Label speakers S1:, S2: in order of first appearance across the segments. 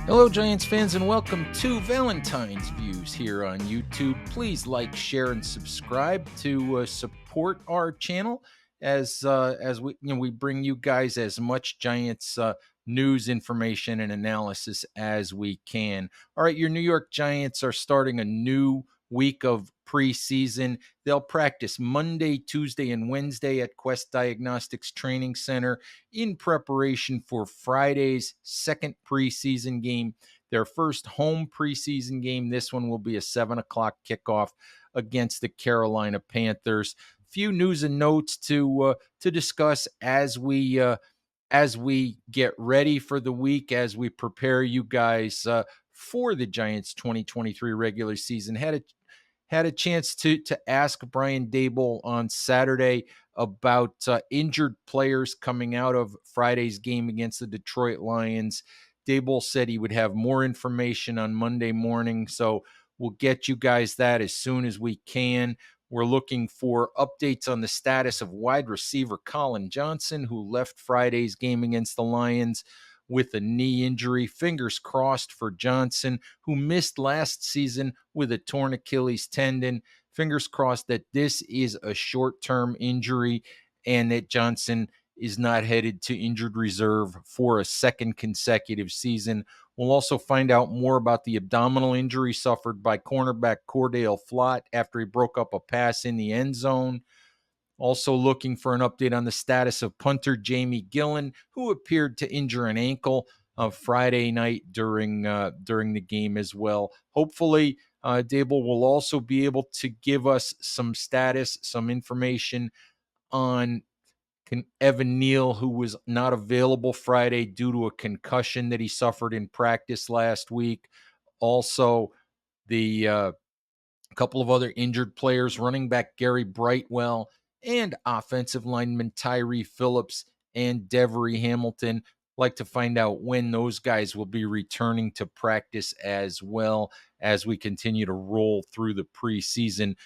S1: Hello, Giants fans, and welcome to Valentine's Views here on YouTube. Please like, share, and subscribe to support our channel as we bring you guys as much Giants news, information, and analysis as we can. All right, your New York Giants are starting a new week of preseason. They'll practice Monday, Tuesday, and Wednesday at Quest Diagnostics Training Center in preparation for Friday's second preseason game, their first home preseason game. This one will be a 7 o'clock kickoff against the Carolina Panthers. Few news and notes to discuss as we get ready for the week, as we prepare you guys for the Giants 2023 regular season. Had a chance to ask Brian Daboll on Saturday about injured players coming out of Friday's game against the Detroit Lions. Daboll said he would have more information on Monday morning, so we'll get you guys that as soon as we can. We're looking for updates on the status of wide receiver Colin Johnson, who left Friday's game against the Lions with a knee injury. Fingers crossed for Johnson, who missed last season with a torn Achilles tendon. Fingers crossed that this is a short-term injury and that Johnson is not headed to injured reserve for a second consecutive season. We'll also find out more about the abdominal injury suffered by cornerback Cordale Flott after he broke up a pass in the end zone. Also looking for an update on the status of punter Jamie Gillen, who appeared to injure an ankle Friday night during the game as well. Hopefully, Daboll will also be able to give us some status, some information on Evan Neal, who was not available Friday due to a concussion that he suffered in practice last week. Also, the couple of other injured players, running back Gary Brightwell and offensive lineman Tyree Phillips and Devery Hamilton. Like to find out when those guys will be returning to practice as well as we continue to roll through the preseason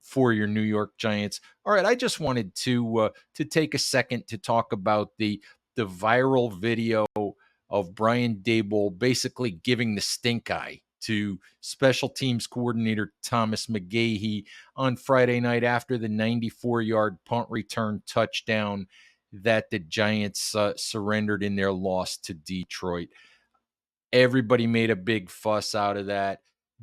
S1: for your New York Giants. All right, I just wanted to take a second to talk about the viral video of Brian Daboll basically giving the stink eye to special teams coordinator Thomas McGaughey on Friday night after the 94-yard punt return touchdown that the Giants surrendered in their loss to Detroit. Everybody made a big fuss out of that.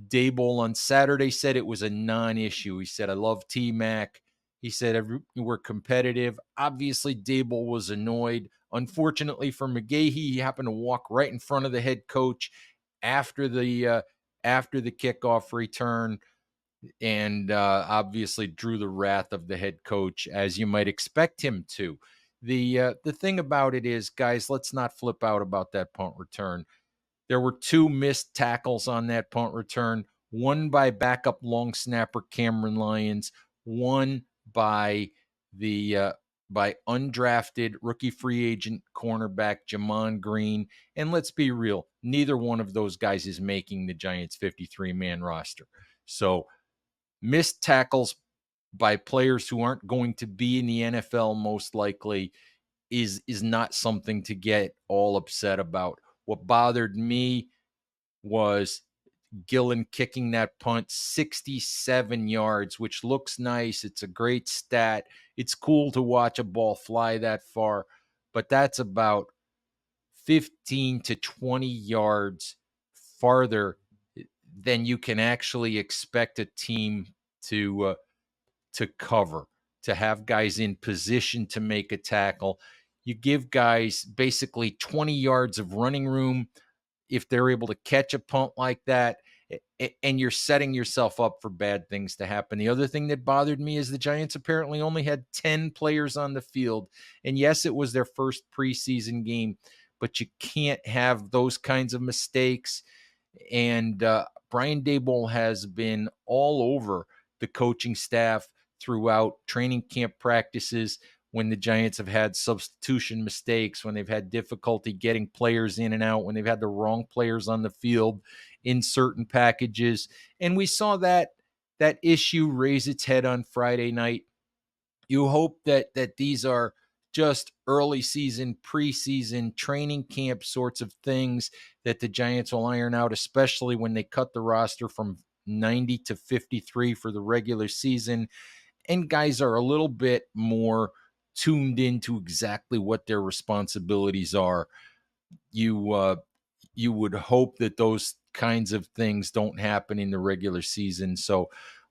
S1: Daboll on Saturday said it was a non-issue. He said, I love T-Mac. He said, we're competitive. Obviously, Daboll was annoyed. Unfortunately for McGaughey, he happened to walk right in front of the head coach after the kickoff return and obviously drew the wrath of the head coach, as you might expect him to. The thing about it is, guys, let's not flip out about that punt return. There were two missed tackles on that punt return, one by backup long snapper Cameron Lyons, one by by undrafted rookie free agent cornerback Jamon Green. And let's be real, neither one of those guys is making the Giants 53-man roster. So missed tackles by players who aren't going to be in the NFL most likely is not something to get all upset about. What bothered me was Gillen kicking that punt 67 yards, which looks nice. It's a great stat. It's cool to watch a ball fly that far, but that's about 15 to 20 yards farther than you can actually expect a team to cover, to have guys in position to make a tackle. You give guys basically 20 yards of running room if they're able to catch a punt like that, and you're setting yourself up for bad things to happen. The other thing that bothered me is the Giants apparently only had 10 players on the field. And yes, it was their first preseason game, but you can't have those kinds of mistakes. And Brian Daboll has been all over the coaching staff throughout training camp practices when the Giants have had substitution mistakes, when they've had difficulty getting players in and out, when they've had the wrong players on the field in certain packages. And we saw that issue raise its head on Friday night. You hope that these are just early season, preseason, training camp sorts of things that the Giants will iron out, especially when they cut the roster from 90 to 53 for the regular season. And guys are a little bit more tuned into exactly what their responsibilities are. You would hope that those kinds of things don't happen in the regular season. So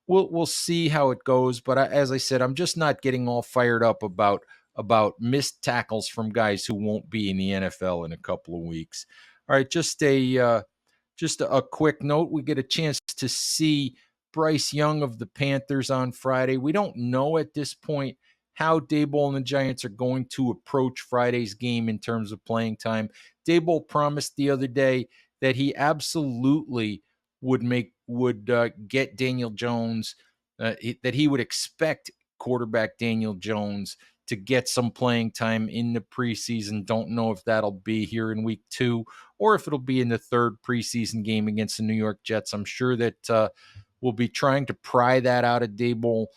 S1: we'll see how it goes. But as I said, I'm just not getting all fired up about missed tackles from guys who won't be in the NFL in a couple of weeks. All right, just a quick note. We get a chance to see Bryce Young of the Panthers on Friday. We don't know at this point how Daboll and the Giants are going to approach Friday's game in terms of playing time. Daboll promised the other day that he absolutely would get Daniel Jones, that he would expect quarterback Daniel Jones to get some playing time in the preseason. Don't know if that'll be here in week 2 or if it'll be in the third preseason game against the New York Jets. I'm sure that we'll be trying to pry that out of Daboll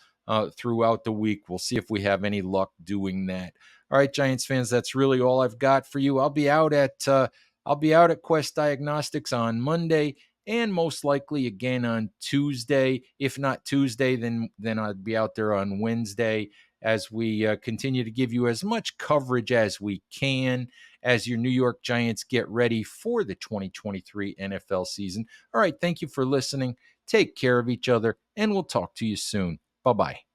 S1: throughout the week. We'll see if we have any luck doing that. All right, Giants fans, that's really all I've got for you. I'll be out at Quest Diagnostics on Monday, and most likely again on Tuesday. If not Tuesday, then I'll be out there on Wednesday as we continue to give you as much coverage as we can as your New York Giants get ready for the 2023 NFL season. All right, thank you for listening. Take care of each other, and we'll talk to you soon. Bye-bye.